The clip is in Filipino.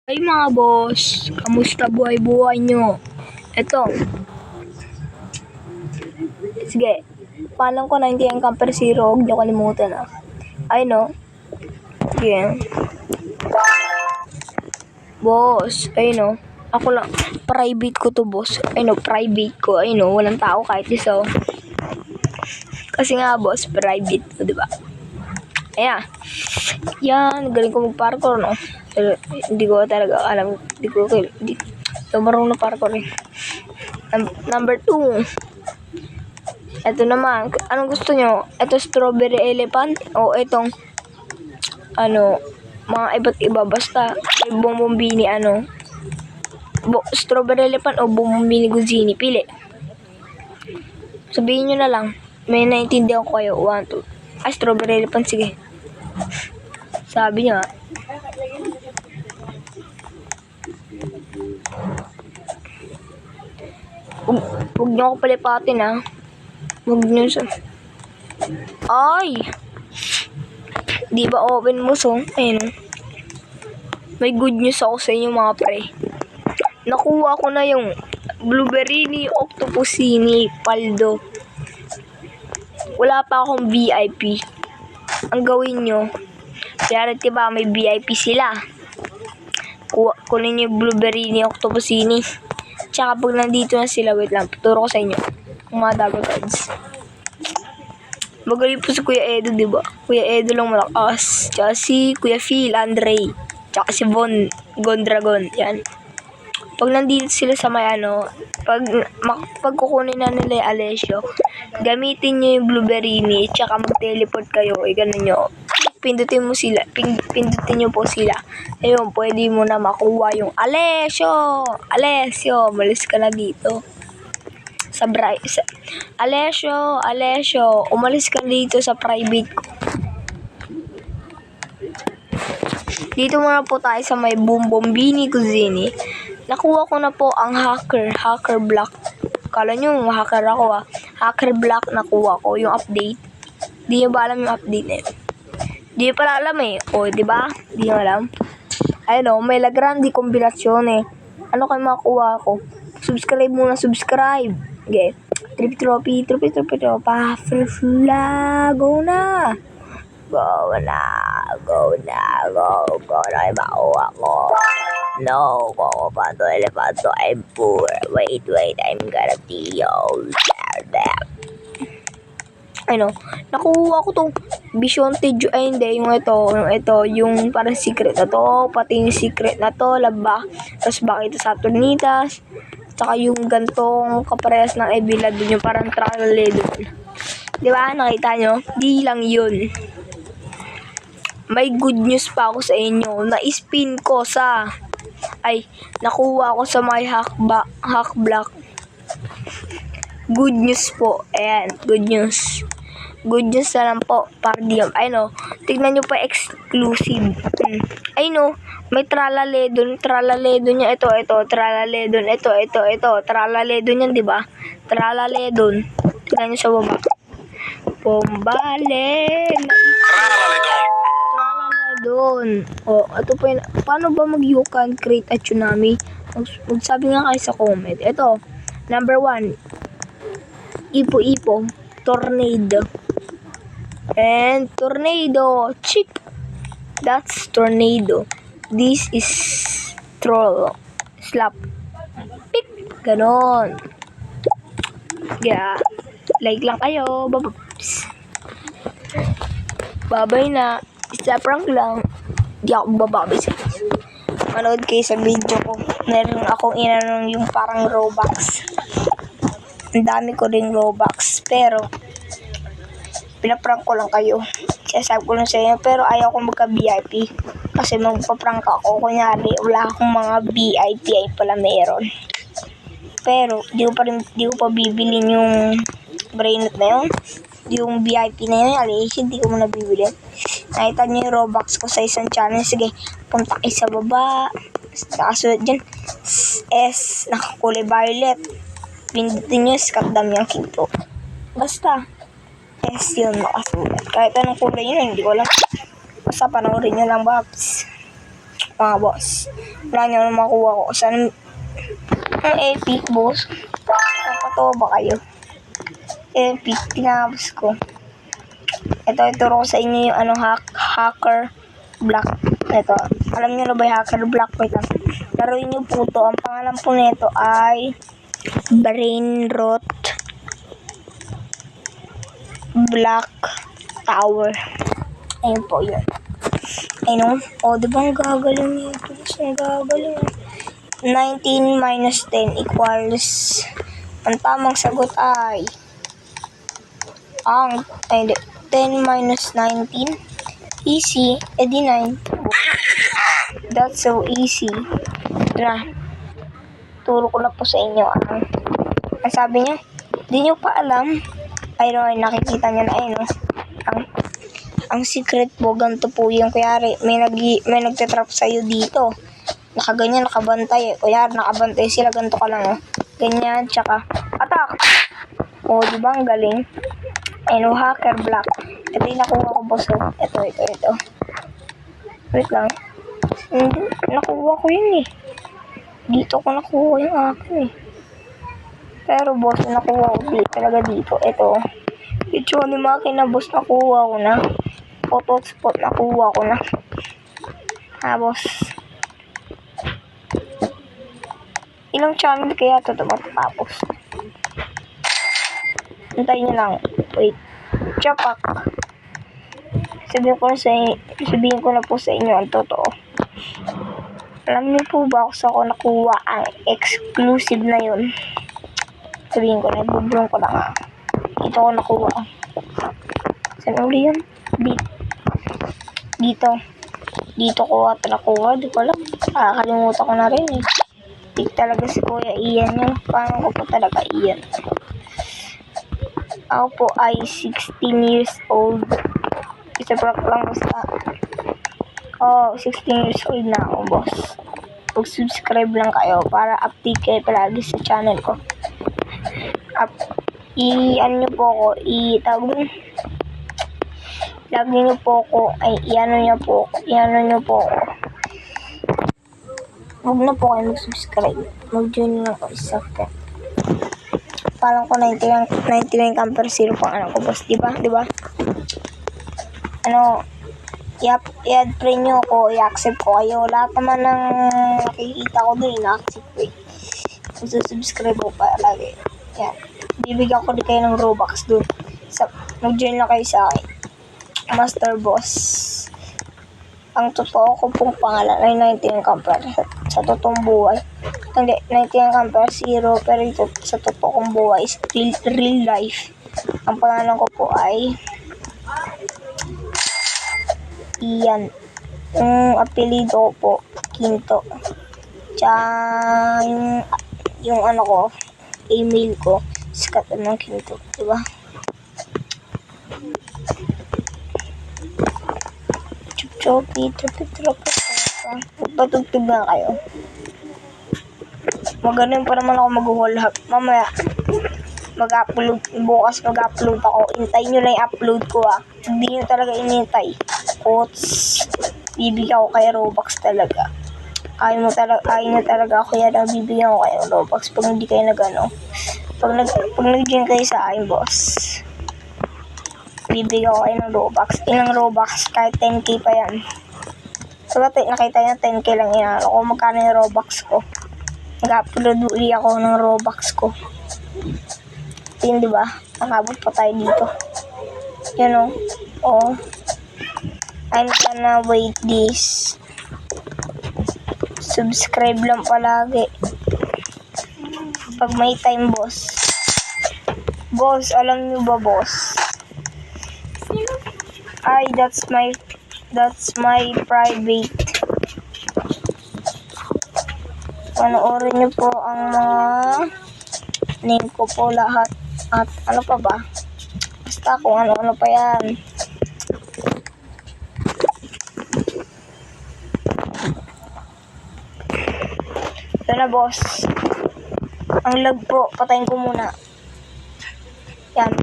Ay mga boss, kamusta buhay-buhay nyo? Eto, sige, paano ko na hindi ang Camper Zero, huwag nyo kalimutan Ay no, sige. Boss, ay no, ako lang, private ko to boss. Ay no, private ko, ay no, walang tao kahit isa Kasi nga boss, private to, diba? Ayan, yan, galing ko mag-parkour, no? Pero, hindi ko talaga alam, hindi ko marunong na parkour Number 2. Ito naman, anong gusto nyo? Ito strawberry elephant o itong mga iba't iba basta Bombini strawberry elephant o Bombini Guzzini, pili. Sabihin nyo na lang, may naintindihan ko kayo. 1, 2. Strawberry elephant, sige. Sabi niya. Huwag niyo ako palipatin Huwag niyo Ay! Di ba open mo Ayun. May good news ako sa inyo mga pre. Nakuha ko na yung Blueberry Octopusini Paldo. Wala pa akong VIP. Ang gawin nyo, kaya diba may VIP sila. Kunin yung Blueberry Octopusini. Tsaka pag nandito na sila, wait lang, tuturo ko sa inyo. Ang mga double cards. Magaling po si Kuya Edo, diba? Kuya Edo lang malakas. Tsaka si Kuya Phil, Andre. Tsaka si Von Gondragon. Yan. Pag nandito sila sa may pag kukunin na nila yung Alessio, gamitin nyo yung Blueberry tsaka mag-teleport kayo. Ganun nyo. Pindutin nyo po sila. Ayun, pwede mo na makuha yung Alessio, umalis ka na dito. Alessio, umalis ka dito sa private ko. Dito muna po tayo sa may Bombini Guzzini. Nakuha ko na po ang hacker block. Kala nyo, hacker ako Hacker block nakuha ko, yung update. Di nyo ba alam yung update na yun? Di nyo pala alam O, diba? Di nyo alam. Ayun may la grande kombinasyon Ano kayo makuha ko? Subscribe muna, subscribe. Okay. Trophy, tropa. Fla, go na. Go na, yung makuha ko. No, pato, I'm poor. Wait, I'm gonna be old. Nakuha ko tong Visionte, hindi, yung parang secret na to, pati yung secret na to, tapos bakit Saturnitas, saka yung gantong kaparehas ng Evila dun, yung parang tralale dun. Diba, nakita nyo? Di lang yun. May good news pa ako sa inyo, na-spin ko nakuha ko sa my hack block. Good news po. Ayan, good news. Good news na lang po. Pardium. Tignan nyo pa exclusive. May tralale dun niya. Ito. Tralale dun. Ito. Tralale dun yan, diba? Tralale dun. Tignan nyo sa baba. Bombale. Tralale dun. Ito po yun. Paano ba you can create a tsunami? Magsabi nga kayo sa comment. Ito. Number 1. Ipo. Tornado. And tornado. Chick. That's tornado. This is troll. Slap. Pick. Ganon. Yeah. Like lang kayo. Babay na. Isa prank lang. Di ako bababay sa inyo. Manood kayo sa video ko. Meron akong inanong yung parang Robux. Ang dami ko ring Robux. Pero, pinaprank ko lang kayo. Sasabi ko lang sa inyo. Pero ayaw ko magka-VIP. Kasi magpaprank ako. Kunyari, wala akong mga VIP ay pala meron. Pero, di ko pa bibilin yung brainot na yun. Yung VIP na yun, Alicia, hindi ko muna bibili. Nakita niyo yung Robux ko sa isang channel. Sige, punta kayo sa baba. Nakasunod dyan. S, nakakulay violet. Pindutin nyo, skandam yung kinto. Basta, S yun, nakasulat. Kahit anong kulay yun, hindi ko alam. Basta panoorin nyo lang, Babs. mga boss. Wala niyo na makuha ko. Saan ang epic, boss? Nakakatawa ba kayo? Epic, tinapos ko. Ito, ituro ko sa inyo yung hacker block. Ito, alam niyo na ba yung hacker block? Wait lang. Laruin niyo po to. Ang pangalan po nito ay Brain Rot Black Tower. Ayun po yun. Ayun o. Diba ang gagaling nito? Ang gagaling. 19 minus 10 equals. Ang tamang sagot ay 10 minus 19. Easy. Edi 9. That's so easy. Tara. Turo ko na po sa inyo. Ang sabi niya, di nyo pa alam. Ayun, nakikita niyo na ayun. Ang secret po, ganito po yung kuyari, may nagtitrap sa'yo dito. Nakaganyan, nakabantay. Kuyari, nakabantay sila, ganito ka lang, oh. Ganyan, tsaka, attack! Oh, diba ang galing? Ayun, hacker block. Ito yung nakuha ko, boss, oh. Ito. Wait lang. Hindi, nakuha ko yun, eh. Dito ko nakuha yung akin, eh. Pero, boss, nakuha ko talaga dito. Ito. Ito ni makina, boss, nakuha ko na. Photo spot, nakuha ko na. Boss. Ilang channel kaya ito matatapos? Hintayin nyo lang. Wait. Chapak. Sabihin ko na po sa inyo ang totoo. Alam niyo po ba kung saan ko nakuha ang exclusive na yun? Sabihin ko na, bublong ko lang. Dito ko nakuha. Saan uli yun? Dito ko ata nakuha. Di ko alam. Nakakalimutan ko na rin, eh. Di talaga si Kuya Ian yun. Paano ko po talaga Ian? Ako po ay 16 years old. Isa prank lang, basta. 16 years old na ako, boss. Mag-subscribe lang kayo para update kayo palagi sa channel ko. I-ano nyo po ako, lagi nyo po ako, i-ano nyo po ako. Huwag na po kayo mag-subscribe. Mag-join lang ako isa po. Parang ko 99 camper 0 pang anak ko, boss. Diba? I-add friend nyo ako, i-accept ko kayo. Lahat naman ng nakikita ko doon, i-accept ko. Mag-subscribe ko pa lagi. Yan. Bibigyan ko din kayo ng Robux doon. Mag-join lang kayo sa akin. Master Boss. Ang totoo ko pong pangalan ay 19 camper sa totoong buhay. Hindi, 19 camper 0, pero ito sa totoo kong buhay is real life. Ang pangalan ko po ay Ian. Yung apelido ko po, Quinto. Tsaka yung ano ko, email ko, sikat ng Quinto. Diba? Chopi. Magpatugtog na kayo. Magaling pa naman ako mag-wall hack. Mamaya, bukas mag-upload ako. Hintayin nyo lang yung upload ko, Hindi nyo talaga inintay. Bibigyan ko kayo Robux talaga. Ayaw nyo talaga ako yan, bibigyan ko kayo Robux pag hindi kayo pag nag-join kayo sa akin, boss. Bibigyan ko kayo ng Robux. Ilang Robux, kahit 10k pa yan. So, nakita nyo, 10k lang yan. Ako, magkano yung Robux ko. Nag-upload uli ako ng Robux ko. Yun, diba? Nakabot pa tayo dito. Yan, I'm gonna wait this. Subscribe lang palagi. Pag may time, boss. Boss, alam nyo ba, boss? That's my private. Panoorin niyo po ang mga name ko po lahat. At ano pa ba? Basta kung ano pa yan. Ito na, boss. Ang lag po, patayin ko muna. Yan.